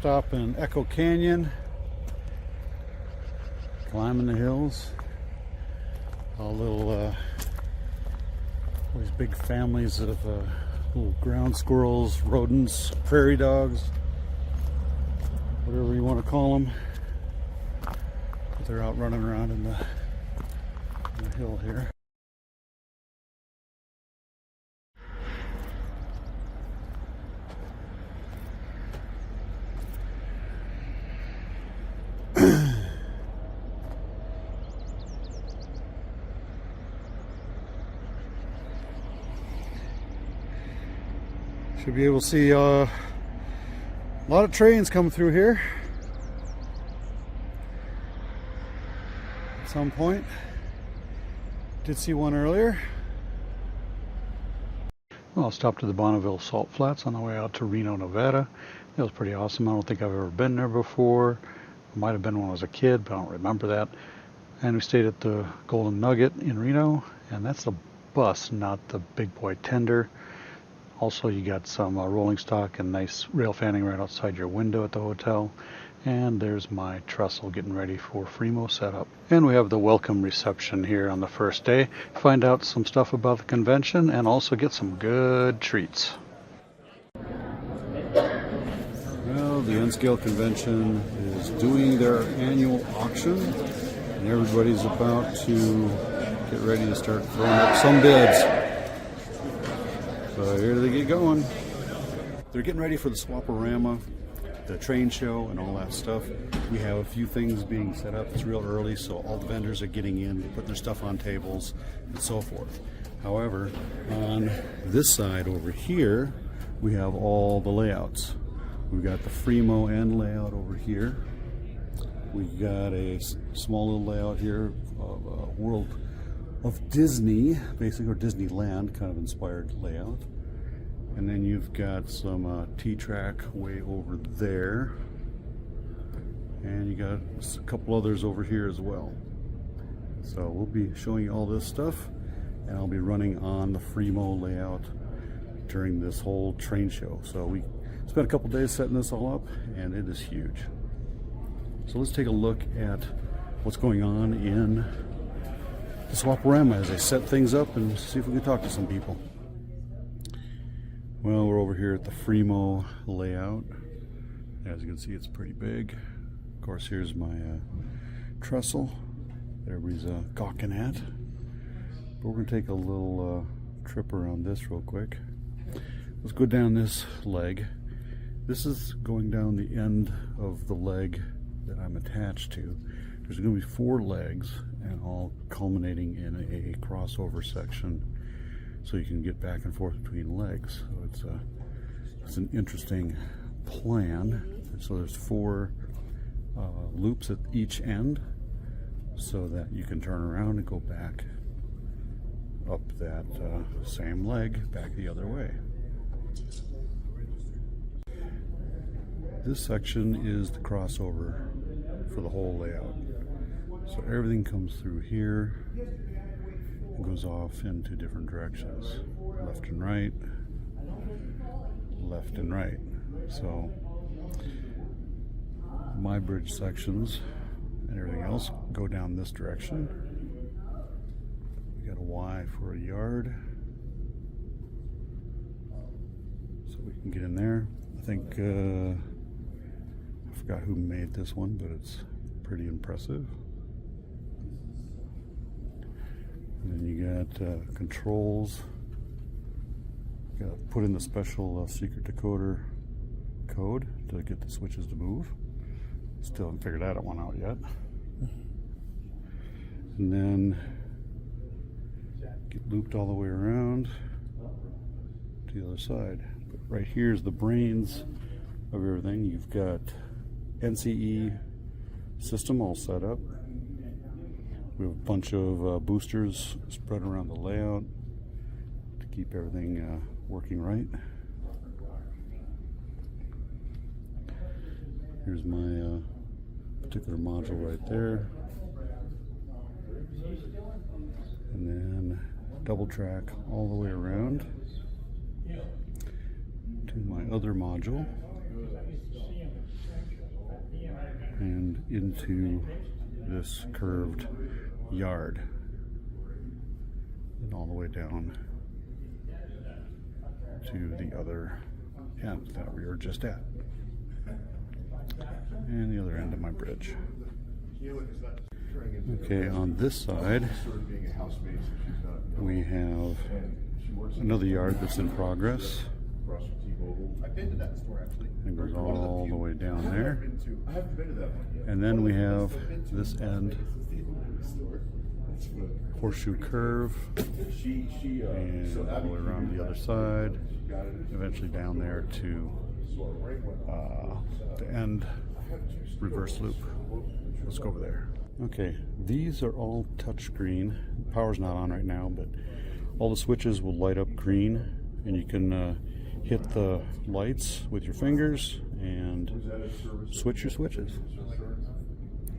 stop in Echo Canyon, climbing the hills. All little these big families of little ground squirrels, rodents, prairie dogs, whatever you want to call them. But they're out running around in the hill here. Should be able to see a lot of trains coming through here at some point. Did see one earlier. Well, I'll stop to the Bonneville Salt Flats on the way out to Reno, Nevada. It was pretty awesome. I don't think I've ever been there before. I might have been when I was a kid, but I don't remember that. And we stayed at the Golden Nugget in Reno, and that's the bus, not the big boy tender. Also, you got some rolling stock and nice rail fanning right outside your window at the hotel. And there's my trestle getting ready for Free-moN setup. And we have the welcome reception here on the first day. Find out some stuff about the convention and also get some good treats. Well, the N-Scale Convention is doing their annual auction, and everybody's about to get ready to start throwing up some bids. So here they get going. They're getting ready for the Swaparama, the train show, and all that stuff. We have a few things being set up. It's real early, so all the vendors are getting in, putting their stuff on tables, and so forth. However, on this side over here, we have all the layouts. We've got the Free-moN layout over here. We've got a small little layout here of a World of Disney, basically, or Disneyland kind of inspired layout. And then you've got some T-track way over there. And you got a couple others over here as well. So we'll be showing you all this stuff, and I'll be running on the Free-moN layout during this whole train show. So we spent a couple days setting this all up, and it is huge. So let's take a look at what's going on in the Swaparama as they set things up and see if we can talk to some people. Well, we're over here at the Free-moN layout. As you can see, it's pretty big. Of course, here's my trestle that everybody's gawking at. But we're going to take a little trip around this real quick. Let's go down this leg. This is going down the end of the leg that I'm attached to. There's going to be 4 legs, and all culminating in a crossover section, so you can get back and forth between legs. So it's an interesting plan. So there's 4 loops at each end, so that you can turn around and go back up that same leg back the other way. This section is the crossover for the whole layout. So everything comes through here and goes off into different directions. Left and right, left and right. So my bridge sections and everything else go down this direction. We got a Y for a yard. So we can get in there. I think, I forgot who made this one, but it's pretty impressive. And then you got controls. You got to put in the special secret decoder code to get the switches to move. Still haven't figured that one out yet. And then get looped all the way around to the other side. But right here is the brains of everything. You've got NSE system all set up. We have a bunch of boosters spread around the layout to keep everything working right. Here's my particular module right there. And then double track all the way around to my other module. and into this curved yard and all the way down to the other end that we were just at, and the other end of my bridge. Okay, on this side we have another yard that's in progress. It goes all the way down there. And then we have this end, horseshoe curve, and all the way around the other side, eventually down there to the end reverse loop. Let's go over there. Okay, these are all touchscreen. Power's not on right now, but all the switches will light up green, and you can hit the lights with your fingers and switch your switches.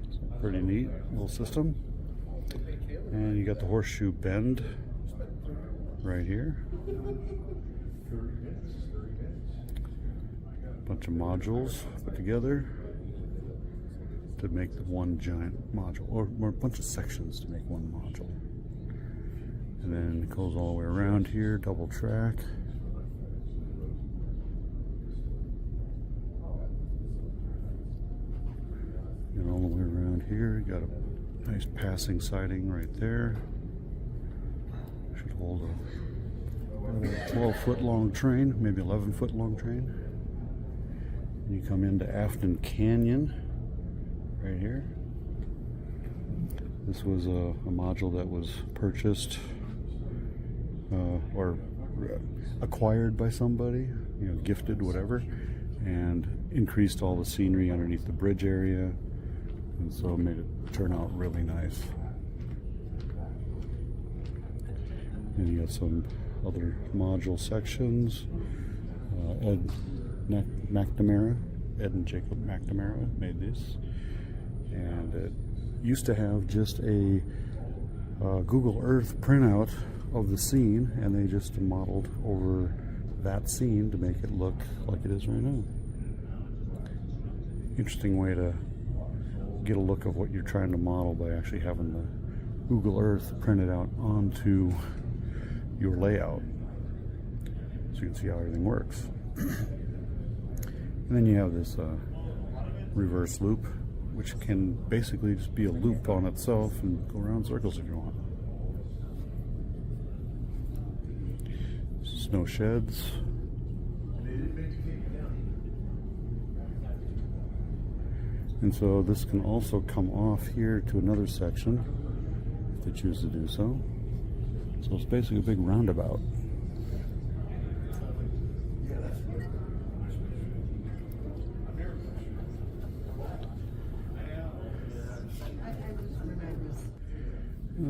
It's a pretty neat little system. And you got the horseshoe bend right here. A bunch of modules put together to make the one giant module, or a bunch of sections to make one module. And then it goes all the way around here, double track. And all the way around here, you got a nice passing siding right there. Should hold a 12-foot long train, maybe 11-foot long train. And you come into Afton Canyon right here. This was a module that was purchased or acquired by somebody, gifted, whatever, and increased all the scenery underneath the bridge area, and so it made it turn out really nice. And you got some other module sections. Ed and Jacob McNamara made this, and it used to have just a Google Earth printout of the scene, and they just modeled over that scene to make it look like it is right now. Interesting way to get a look of what you're trying to model by actually having the Google Earth printed out onto your layout, so you can see how everything works. And then you have this reverse loop, which can basically just be a loop on itself and go around circles if you want. Snow sheds. And so this can also come off here to another section if they choose to do so. So it's basically a big roundabout.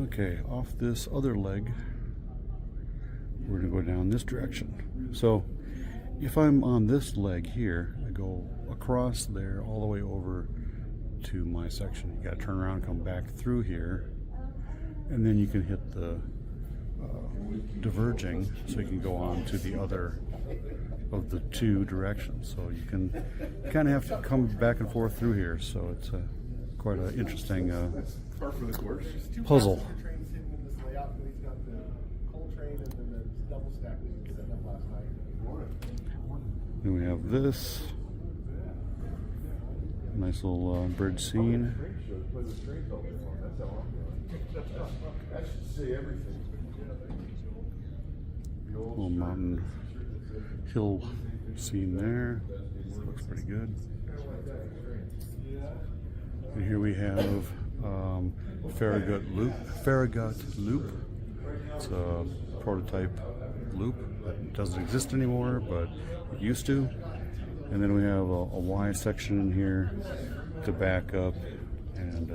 Okay, off this other leg, we're going to go down this direction. So if I'm on this leg here, I go across there all the way over to my section. You got to turn around, come back through here, and then you can hit the diverging, so you can go on to the other of the two directions. So you can kind of have to come back and forth through here. So it's quite an interesting puzzle. Then we have this nice little bridge scene. Little mountain hill scene there. Looks pretty good. And here we have Farragut Loop. It's a prototype loop that doesn't exist anymore, but it used to. And then we have a Y section in here to back up and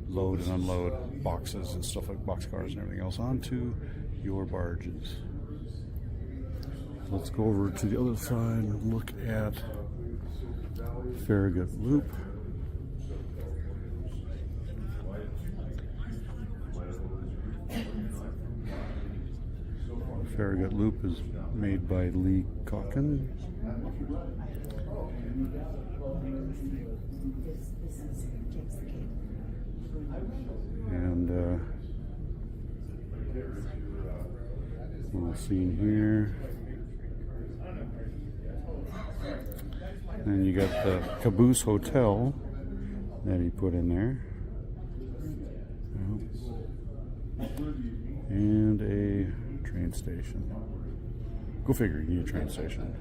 load and unload boxes and stuff like boxcars and everything else onto your barges. Let's go over to the other side and look at Farragut Loop. Farragut Loop is made by Lee Calkin, And little scene here. And you got the Caboose Hotel that he put in there. And a train station. Go figure, you need a train station.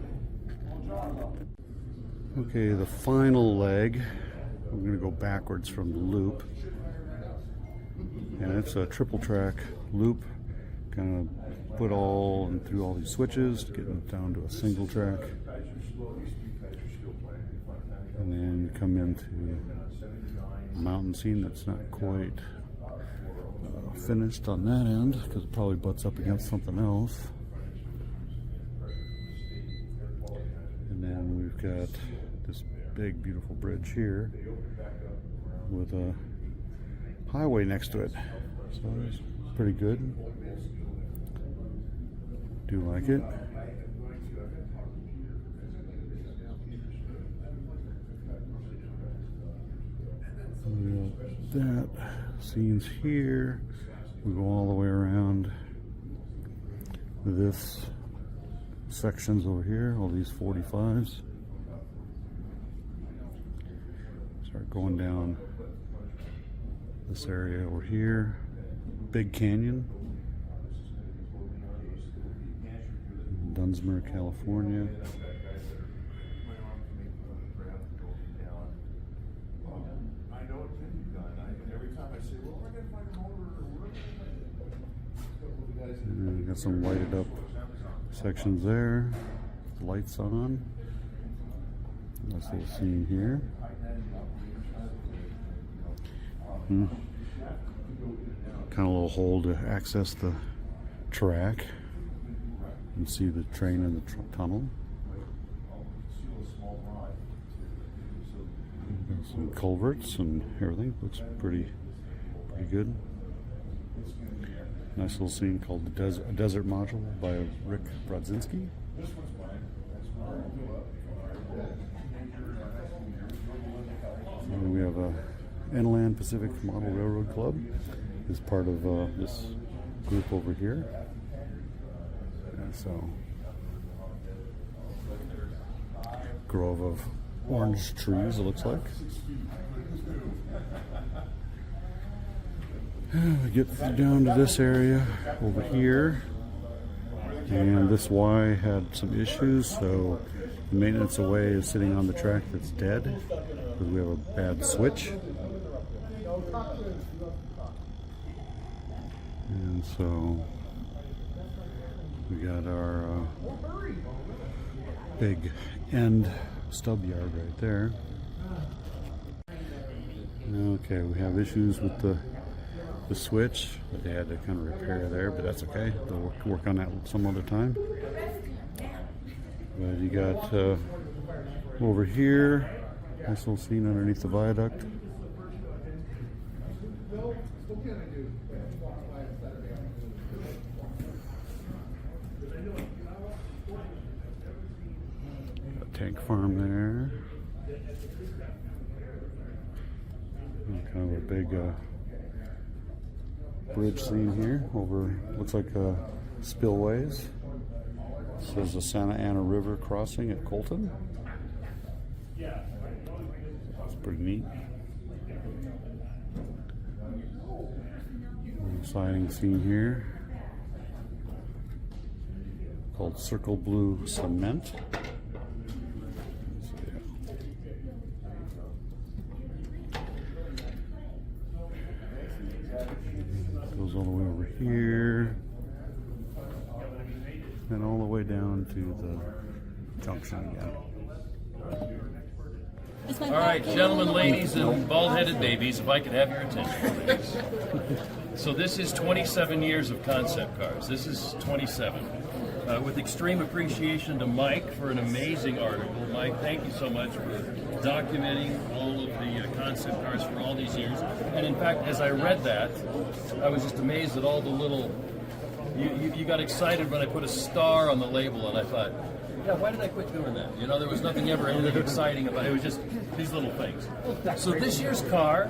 Okay, the final leg. I'm going to go backwards from the loop. And it's a triple track loop. Kind of put all and through all these switches to get it down to a single track. And then come into a mountain scene that's not quite finished on that end because it probably butts up against something else. And then we've got this big beautiful bridge here with a highway next to it. So it's pretty good. Do like it. That scene's here. We go all the way around. This section's over here, all these 45s. Start going down this area over here. Big Canyon. Dunsmuir, California. And we got some lighted up sections there. Lights on. Nice little scene here. Kind of a little hole to access the track and see the train in the tunnel. Got some culverts and everything. Looks pretty good. Nice little scene called the Desert Module by Rick Brodzinski. And we have a Inland Pacific Model Railroad Club is part of this group over here. And so, grove of orange trees, it looks like. We get down to this area over here, and this Y had some issues, so the maintenance away is sitting on the track that's dead because we have a bad switch. And so we got our big end stub yard right there. Okay, we have issues with the switch that they had to kind of repair there, but that's okay. They'll work on that some other time. But you got over here, nice little scene underneath the viaduct. Got a tank farm there. Kind of a big bridge scene here over, looks like spillways. This is the Santa Ana River crossing at Colton. It's pretty neat. Siding scene here called Circle Blue Cement. Goes all the way over here and all the way down to the junction again. All right, gentlemen, ladies, and bald-headed babies, if I could have your attention, please. So this is 27 years of concept cars. This is 27. With extreme appreciation to Mike for an amazing article. Mike, thank you so much for documenting all of the concept cars for all these years. And in fact, as I read that, I was just amazed at all the little... You got excited when I put a star on the label, and I thought, Yeah, why did I quit doing that? You know, there was nothing ever anything exciting about it. It was just these little things. So this year's car,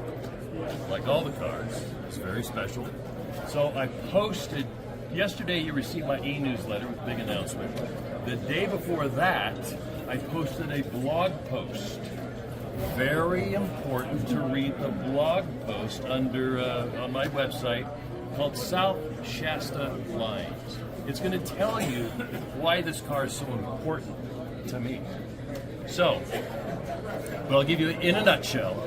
like all the cars, is very special. So I posted, yesterday you received my e-newsletter with a big announcement. The day before that, I posted a blog post. Very important to read the blog post under on my website called South Shasta Lines. It's going to tell you why this car is so important to me. So, but I'll give you in a nutshell.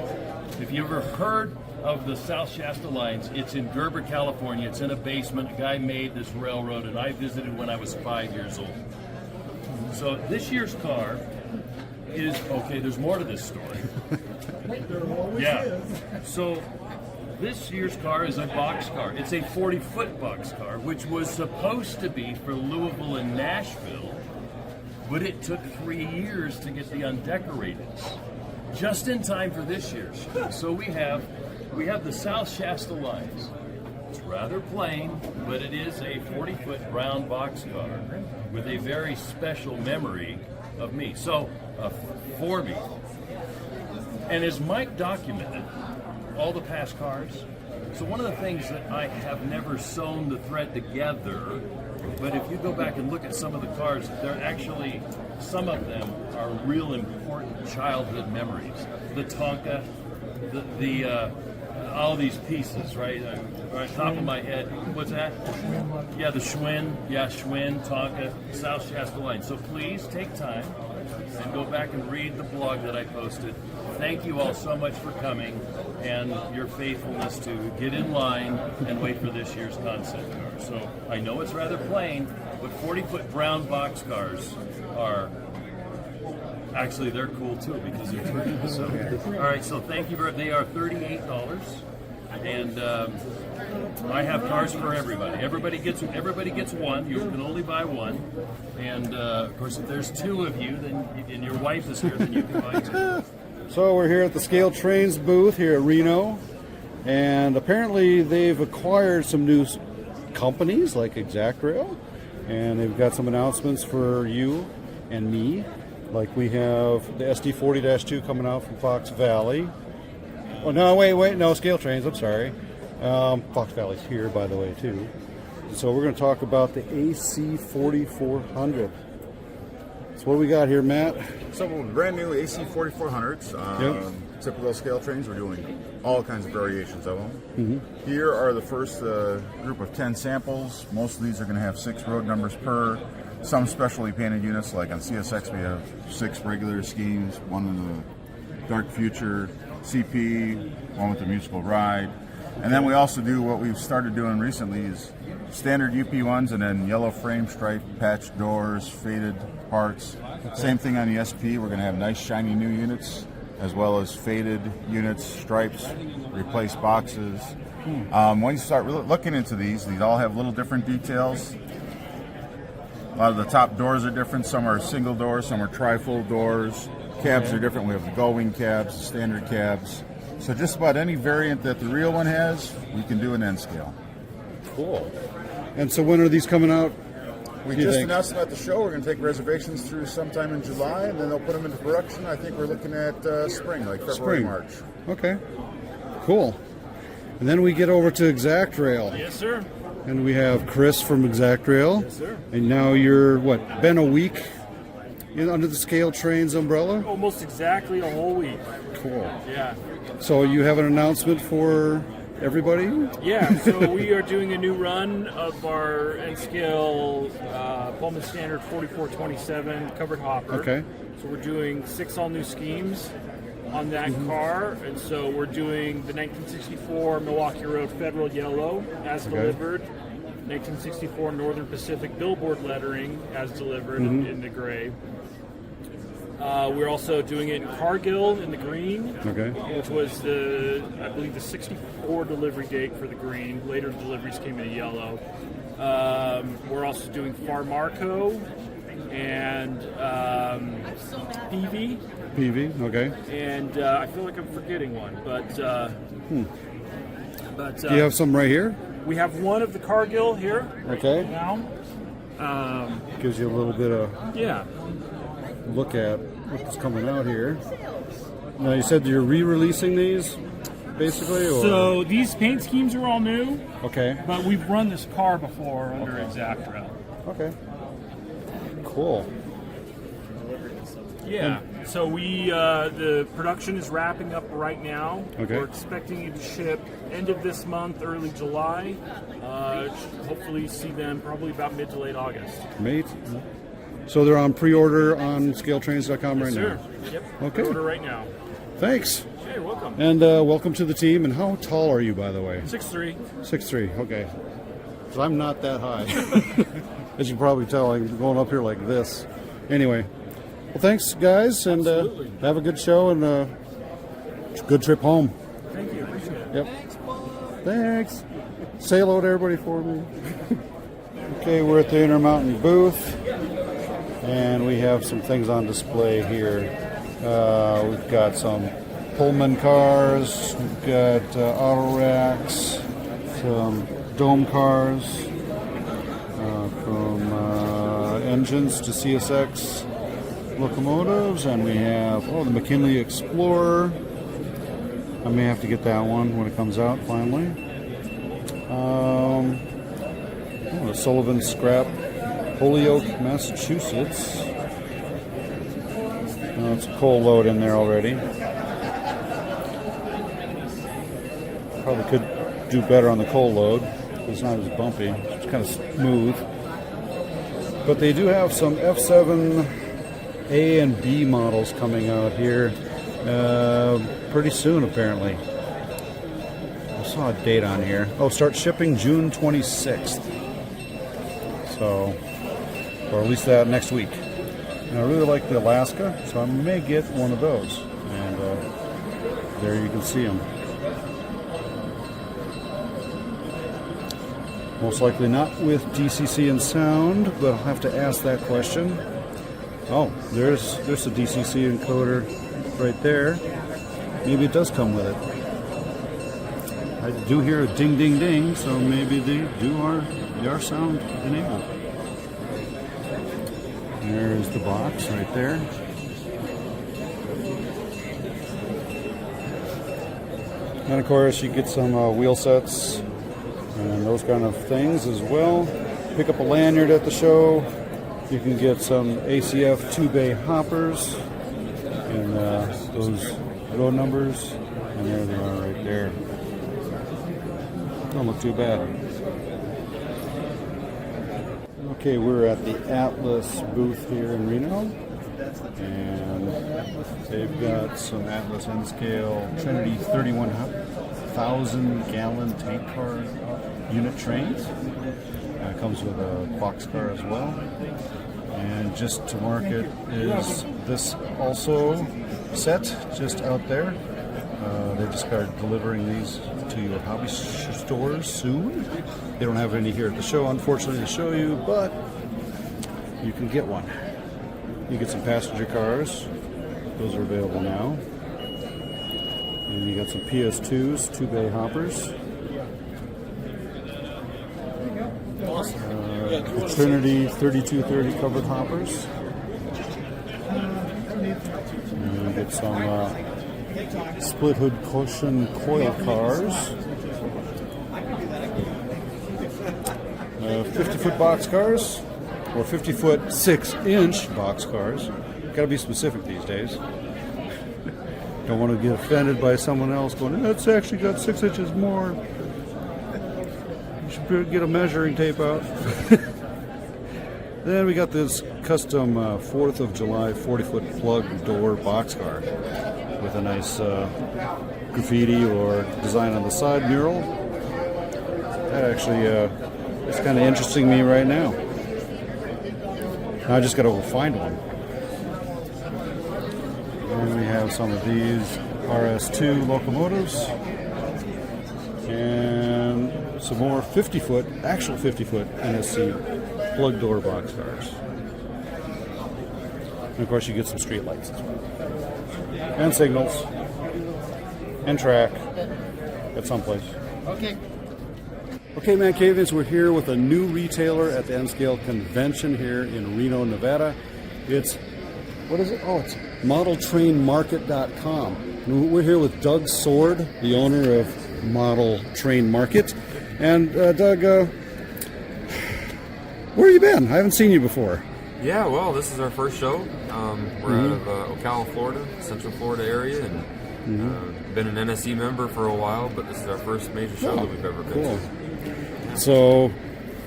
If you ever heard of the South Shasta Lines, it's in Gerber, California. It's in a basement. A guy made this railroad, and I visited when I was 5 years old. So this year's car is, okay, there's more to this story. Yeah. So this year's car is a boxcar. It's a 40-foot boxcar, which was supposed to be for Louisville and Nashville, but it took 3 years to get the undecorateds, just in time for this year's show. So we have the South Shasta Lines. It's rather plain, but it is a 40-foot brown boxcar with a very special memory of me. So, for me. And as Mike documented, all the past cars. So one of the things that I have never sewn the thread together, but if you go back and look at some of the cars, they're actually, some of them are real important childhood memories. The Tonka, all these pieces, right? Right, top of my head. What's that? Yeah, the Schwinn. Yeah, Schwinn, Tonka, South Shasta Line. So please take time and go back and read the blog that I posted. Thank you all so much for coming and your faithfulness to get in line and wait for this year's concept car. So I know it's rather plain, but 40-foot brown box cars are, actually they're cool too because they're pretty. So, all right, so thank you they are $38. And I have cars for everybody. Everybody gets one. You can only buy one. And of course, if there's two of you, then and your wife is here, then you can buy two. So we're here at the Scale Trains booth here at Reno, and apparently they've acquired some new companies like Exactrail, and they've got some announcements for you and me. Like we have the SD40-2 coming out from Fox Valley. Oh, no, wait, no, Scale Trains, I'm sorry. Fox Valley's here, by the way, too. So we're going to talk about the AC4400. So what do we got here, Matt? Some brand new AC4400s. Typical Scale Trains. We're doing all kinds of variations of them. Mm-hmm. Here are the first group of 10 samples. Most of these are going to have 6 road numbers per. Some specially painted units, like on CSX we have 6 regular schemes, one in the Dark Future CP, one with the musical ride. And then we also do what we've started doing recently is standard UP ones and then yellow frame stripe, patched doors, faded parts. Okay. Same thing on the SP. We're going to have nice shiny new units as well as faded units, stripes, replace boxes. When you start looking into these all have little different details. A lot of the top doors are different. Some are single doors, some are trifold doors. Cabs are different. We have the gull-wing cabs, the standard cabs. So just about any variant that the real one has, we can do an N scale. Cool. And so when are these coming out? We just announced them at the show. We're going to take reservations through sometime in July, and then they'll put them into production. I think we're looking at spring, like February, March. Okay. Cool. And then we get over to Exactrail. Yes, sir. And we have Chris from Exactrail. Yes, sir. And now you're, been a week under the Scale Trains umbrella? Almost exactly a whole week. Cool. Yeah. So you have an announcement for everybody? Yeah, so we are doing a new run of our N-Scale Pullman Standard 4427 covered hopper. Okay. So we're doing 6 all-new schemes on that car, and so we're doing the 1964 Milwaukee Road Federal Yellow as delivered, 1964 Northern Pacific billboard lettering as delivered in the gray. We're also doing it in Cargill in the green, which was I believe the 64 delivery date for the green. Later deliveries came in yellow. We're also doing Farmarco and PV. PV, okay. And I feel like I'm forgetting one, but do you have some right here? We have one of the Cargill here. Okay. Now, Gives you a little bit of Yeah. look at what's coming out here. Now you said you're re-releasing these, basically, or So these paint schemes are all new, okay, but we've run this car before under Exactra. okay, cool. Yeah. So we the production is wrapping up right now. Okay. We're expecting it to ship end of this month, early July. Hopefully see them probably about mid to late August. Mate. So they're on pre-order on scaletrains.com right Sure. now. Yep. Okay. Order right now. Thanks. Hey, welcome. And welcome to the team. And how tall are you, by the way? 6'3". 6'3", okay. 'Cause I'm not that high. As you can probably tell, I'm going up here like this. Anyway, well, thanks, guys, and have a good show and a good trip home. Thank you. Appreciate it. Yep. Thanks. Say hello to everybody for me. Okay, we're at the Intermountain booth, and we have some things on display here. We've got some Pullman cars, we've got auto racks, some dome cars, from engines to CSX locomotives, and we have the McKinley Explorer. I may have to get that one when it comes out finally. The Sullivan Scrap, Holyoke, Massachusetts. It's a coal load in there already. Probably could do better on the coal load. It's not as bumpy. It's kind of smooth. But they do have some F7 A and B models coming out here pretty soon, apparently. I saw a date on here. Start shipping June 26th. So, or at least that next week. And I really like the Alaska, so I may get one of those. And there you can see them. Most likely not with DCC and sound, but I'll have to ask that question. There's a DCC encoder right there. Maybe it does come with it. I do hear a ding, ding, ding, so maybe they are sound enabled. There's the box right there. And of course, you get some wheel sets and those kind of things as well. Pick up a lanyard at the show. You can get some ACF 2-bay hoppers and those road numbers, and there they are right there. Don't look too bad. Okay, we're at the Atlas booth here in Reno, and they've got some Atlas N-Scale Trinity 31,000 gallon tank car unit trains. Comes with a boxcar as well. And just to market is this also set just out there. They just started delivering these to your hobby stores soon. They don't have any here at the show, unfortunately, to show you, but you can get one. You get some passenger cars. Those are available now. And you got some PS2s, 2-bay hoppers. The Trinity 3230 covered hoppers. And you get some split hood cushion coil cars. 50-foot box cars, or 50-foot 6-inch box cars. Got to be specific these days. Don't want to get offended by someone else going, "That's actually got 6 inches more." You should get a measuring tape out. Then we got this custom 4th of July 40-foot plug door boxcar with a nice graffiti or design on the side mural. That actually is kind of interesting me right now. I just got to go find one. And we have some of these RS2 locomotives and some more 50-foot, actual 50-foot NSE plug door boxcars. And of course you get some street lights as well. And signals. And track at some place. Okay. Okay, ManCavians, we're here with a new retailer at the N-Scale Convention here in Reno, Nevada. It's, what is it? Oh, it's modeltrainmarket.com. And we're here with Doug Sword, the owner of Model Train Market. And Doug, where have you been? I haven't seen you before. Yeah, well, this is our first show. We're out of Ocala, Florida, Central Florida area, and been an NSE member for a while, but this is our first major show that we've ever been to. So,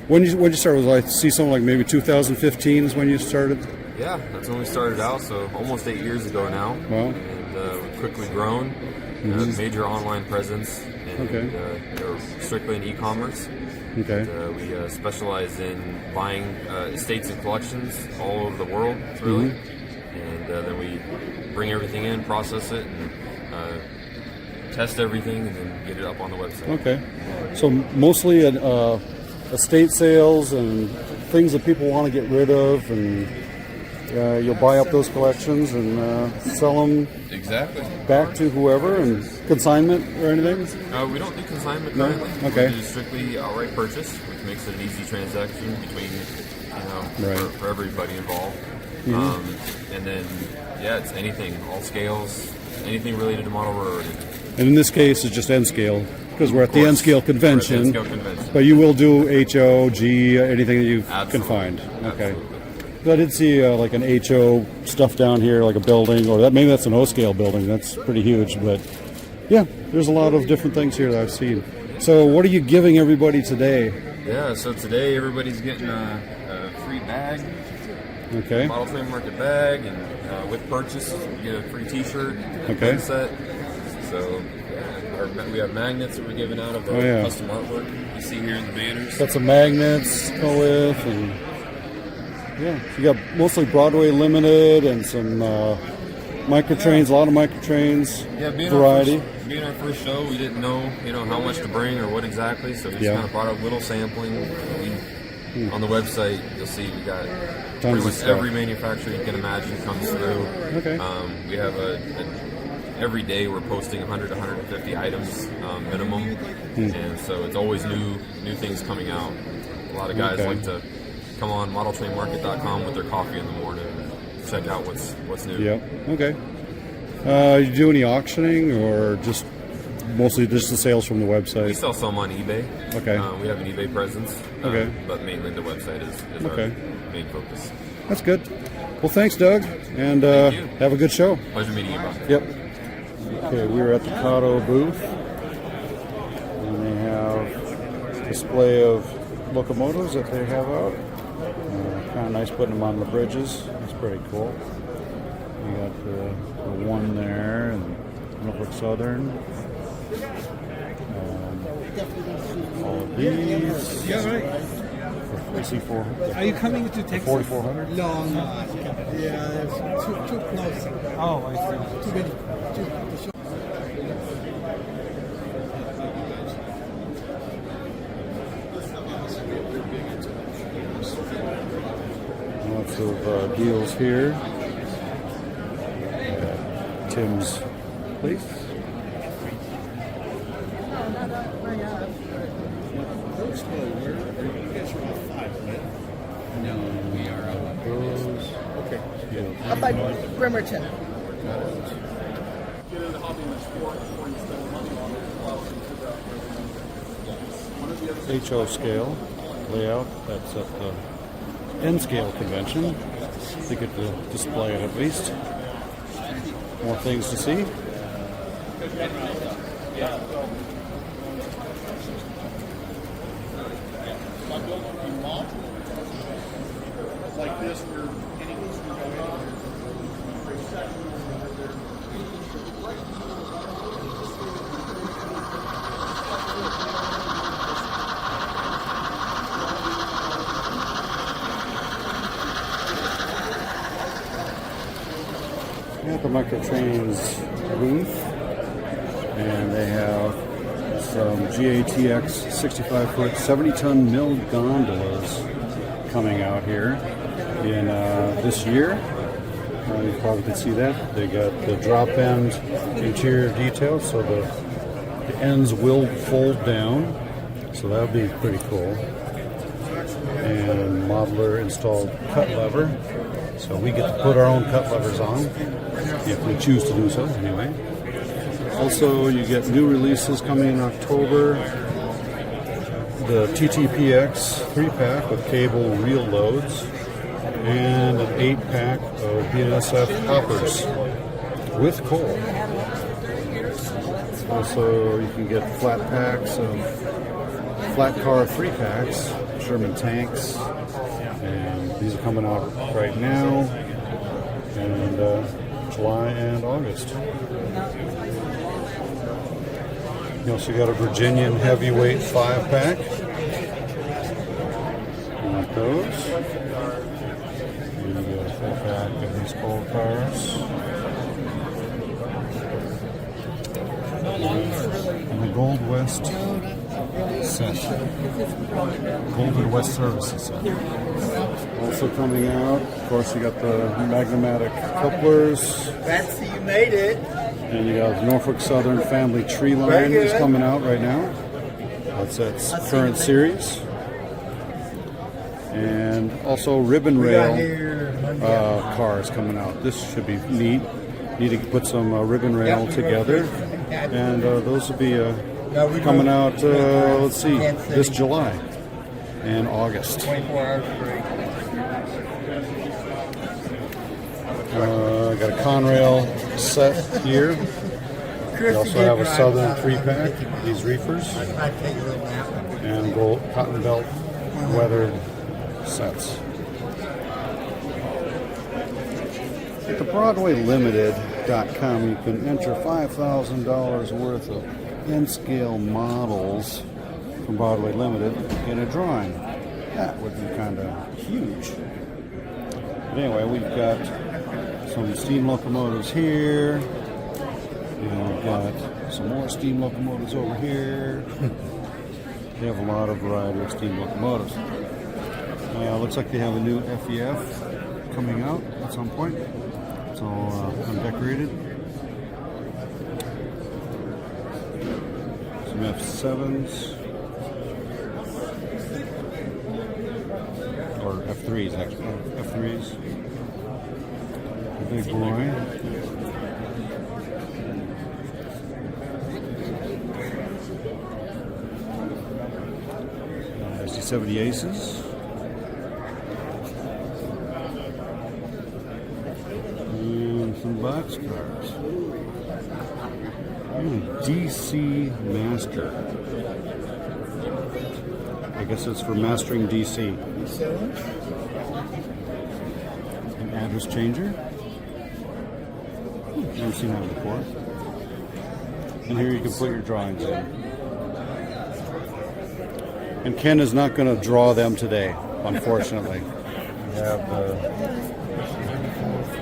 when you start? Was I see something like maybe 2015 is when you started? Yeah, that's when we started out, so almost 8 years ago now. Wow. And we've quickly grown, major online presence, and we're strictly in e-commerce. Okay. And, we specialize in buying estates and collections all over the world, really. And then we bring everything in, process it, and test everything, and then get it up on the website. Okay. So mostly estate sales and things that people want to get rid of, and you'll buy up those collections and sell them back to whoever, and consignment or anything? We don't do consignment currently. Okay. We do strictly outright purchase, which makes it an easy transaction between, for everybody involved. And then, it's anything, all scales, anything related to model railroading. And in this case, it's just N-Scale, because we're at the N-Scale Convention. We're at the N-Scale Convention. But you will do HO, G, anything that you can find. Okay. Absolutely. I did see like an HO stuff down here, like a building, or maybe that's an O-scale building. That's pretty huge, but yeah, there's a lot of different things here that I've seen. So what are you giving everybody today? Yeah, so today everybody's getting a free bag, Okay. Model Train Market bag, and with purchase you get a free T-shirt, Okay. set. So we have magnets that we're giving out of our custom artwork you see here in the banners. Got some magnets to go with, and you got mostly Broadway Limited and some microtrains, a lot of microtrains, variety. Being our first show, we didn't know, how much to bring or what exactly, so we just kind of brought a little sampling. On the website, you'll see we got pretty much every manufacturer you can imagine comes through. Okay. We have every day we're posting 100 to 150 items minimum, and so it's always new things coming out. A lot of guys like to come on modeltrainmarket.com with their coffee in the morning and check out what's new. Yep. Okay. You do any auctioning, or just mostly just the sales from the website? We sell some on eBay. Okay. We have an eBay presence. Okay. But mainly the website is our main focus. That's good. Well, thanks, Doug, and have a good show. Pleasure meeting you, Bob. Yep. Okay, we're at the Cotto booth, and they have a display of locomotives that they have out. Kind of nice putting them on the bridges. That's pretty cool. We got the one there, and Norfolk Southern. All of these. Yeah, right. AC4. Are you coming to Texas? 4400? No, no. Yeah, it's too close. Oh, I see. Too many. Lots of deals here. Tim's Place. Up by Bremerton. HO scale layout. That's at the N-Scale Convention. They get to display it at least. More things to see. Like this, we're at the Microtrains booth, and they have some GATX 65-foot, 70-ton milled gondolas coming out here in this year. You probably can see that. They got the drop end interior detail, so the ends will fold down. So that would be pretty cool. And modeler installed cut lever. So we get to put our own cut levers on if we choose to do so anyway. Also, you get new releases coming in October. The TTPX 3-pack with cable reel loads and an 8-pack of BNSF hoppers with coal. Also, you can get flat packs of flat car 3-packs, Sherman tanks, and these are coming out right now, and July and August. You also got a Virginian heavyweight 5-pack, like those. And you got a 4-pack of these coal cars. And the Gold West set. Golden West Services set. Also coming out, of course, you got the Magnomatic couplers. Betsy, you made it. And you got the Norfolk Southern Family Tree Line is coming out right now. That's its current series. And also ribbon rail cars coming out. This should be neat. Need to put some ribbon rail together. And those will be coming out, let's see, this July and August. 24 hours free. Got a Conrail set here. We also have a Southern 3-pack, these reefers, and gold cotton belt weathered sets. At the BroadwayLimited.com, you can enter $5,000 worth of N-scale models from Broadway Limited in a drawing. That would be kind of huge. But anyway, we've got some steam locomotives here. And we've got some more steam locomotives over here. They have a lot of variety of steam locomotives. Looks like they have a new FEF coming out at some point. It's all undecorated. Some F7s. Or F3s, actually. F3s. A big boy. SC70 Aces. And some boxcars. DC Master. I guess it's for mastering DC. An address changer. Never seen that before. And here you can put your drawings in. And Ken is not going to draw them today, unfortunately. We have the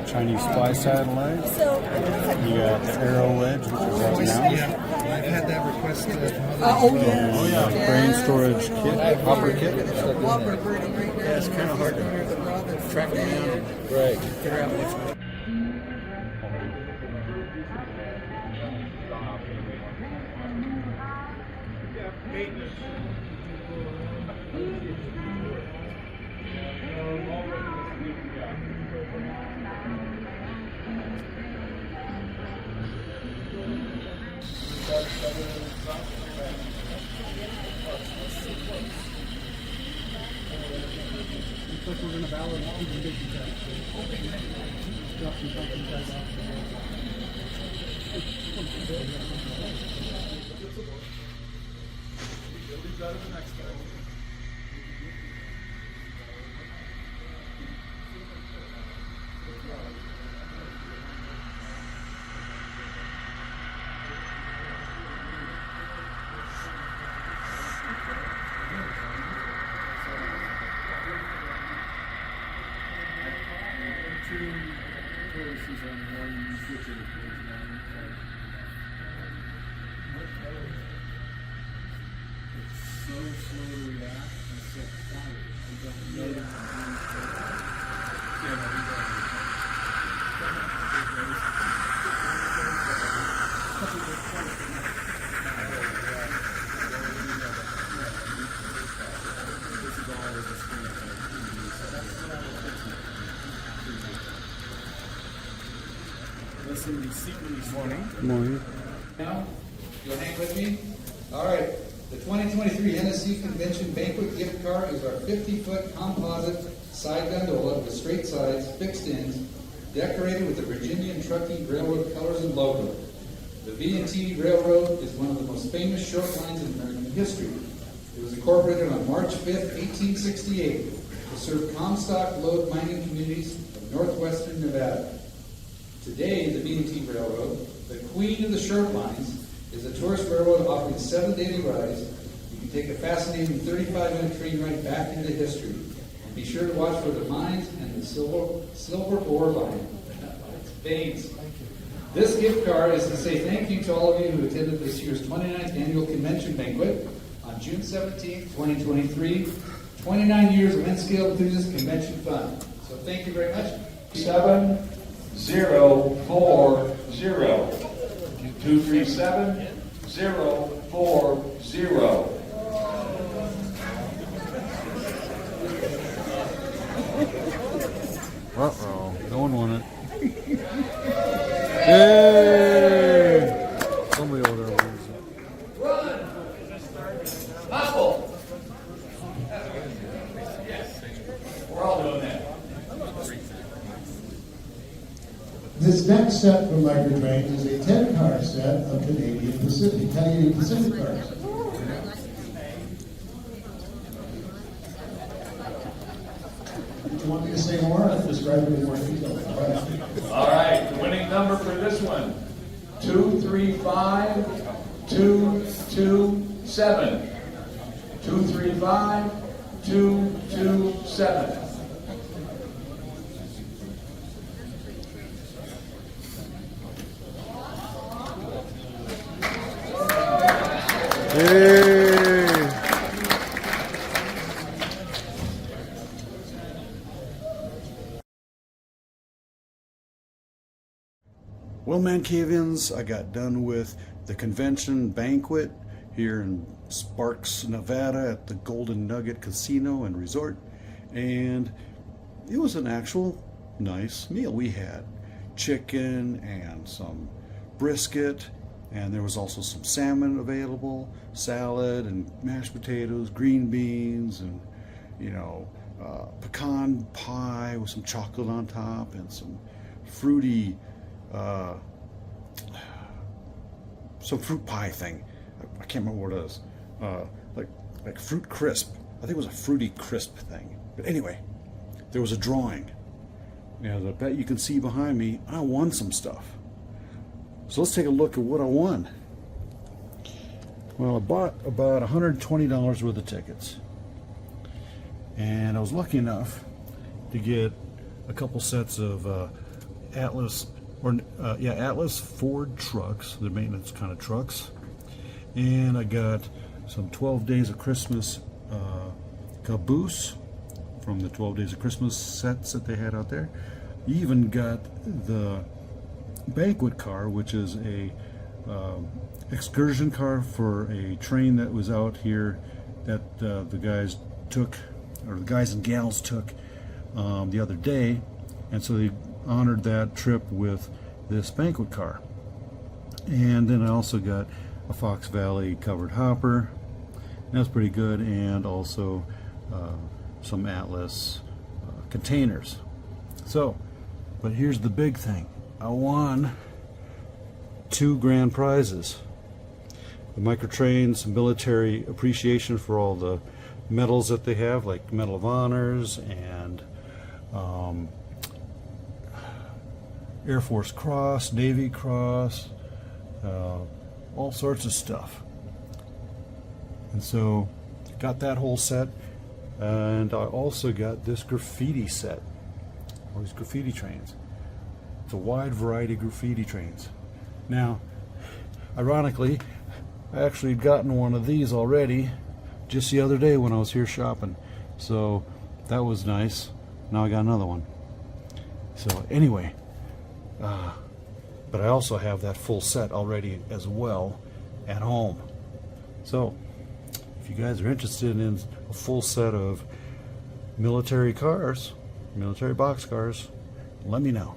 Chinese spy satellite. You got the Arrow Wedge, which is out now. Yeah, I've had that requested. Brain storage kit, hopper kit. Yeah, it's kind of hard to track them down. Right. Figure out what's this in the secret this morning. Good morning. Now, you'll hang with me? All right. The 2023 NSE Convention Banquet Gift Card is our 50-foot composite side gondola with straight sides, fixed ends, decorated with the Virginian Trucking Railroad colors and logo. The V&T Railroad is one of the most famous short lines in American history. It was incorporated on March 5th, 1868, to serve Comstock load mining communities of northwestern Nevada. Today, the V&T Railroad, the queen of the short lines, is a tourist railroad offering 7 daily rides. You can take a fascinating 35-minute train ride back into history. And be sure to watch for the mines and the silver ore line. Veins. This gift card is to say thank you to all of you who attended this year's 29th Annual Convention Banquet on June 17, 2023. 29 years of N-Scale Enthusiast Convention fun. So thank you very much. 7040 237040. Uh-oh, no one won it. Yay! Somebody over there wins it. Run! Hobble! We're all doing that. This next set from Microtrains is a 10-car set of Canadian Pacific cars. Do you want me to say more? I'll describe it in more detail. All right, the winning number for this one, 235227. 235227. Yay! Well, ManCavians, I got done with the convention banquet here in Sparks, Nevada at the Golden Nugget Casino and Resort, and it was an actual nice meal. We had chicken and some brisket, and there was also some salmon available, salad and mashed potatoes, green beans, and pecan pie with some chocolate on top, and some fruity some fruit pie thing. I can't remember what it is. Like fruit crisp. I think it was a fruity crisp thing. But anyway, there was a drawing. And I bet you can see behind me, I won some stuff. So let's take a look at what I won. Well, I bought about $120 worth of tickets. And I was lucky enough to get a couple sets of Atlas Ford trucks, the maintenance kind of trucks, and I got some 12 Days of Christmas caboose from the 12 Days of Christmas sets that they had out there. Even got the banquet car, which is a excursion car for a train that was out here that the guys and gals took the other day, and so they honored that trip with this banquet car. And then I also got a Fox Valley covered hopper. That's pretty good, and also some Atlas containers. So, but here's the big thing. I won 2 grand prizes. The Microtrains military appreciation for all the medals that they have, like Medal of Honors and Air Force Cross, Navy Cross, all sorts of stuff. And so got that whole set, and I also got this graffiti set, all these graffiti trains. It's a wide variety of graffiti trains. Now, ironically, I actually had gotten one of these already just the other day when I was here shopping, so that was nice. Now I got another one. So anyway, but I also have that full set already as well at home. So if you guys are interested in a full set of military cars, military box cars, let me know.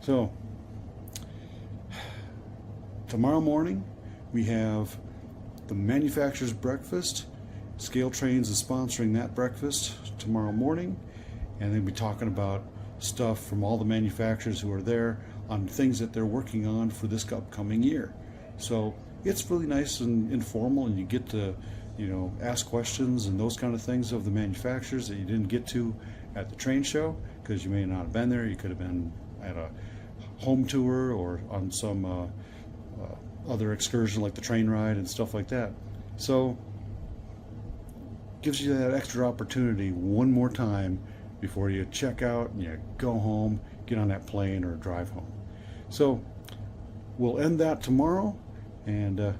So tomorrow morning we have the manufacturer's breakfast. Scale Trains is sponsoring that breakfast tomorrow morning, and they'll be talking about stuff from all the manufacturers who are there on things that they're working on for this upcoming year. So it's really nice and informal, and you get to, you know, ask questions and those kind of things of the manufacturers that you didn't get to at the train show because you may not have been there. You could have been at a home tour or on some other excursion like the train ride and stuff like that. So gives you that extra opportunity one more time before you check out and you go home, get on that plane or drive home. So we'll end that tomorrow, and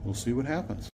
we'll see what happens.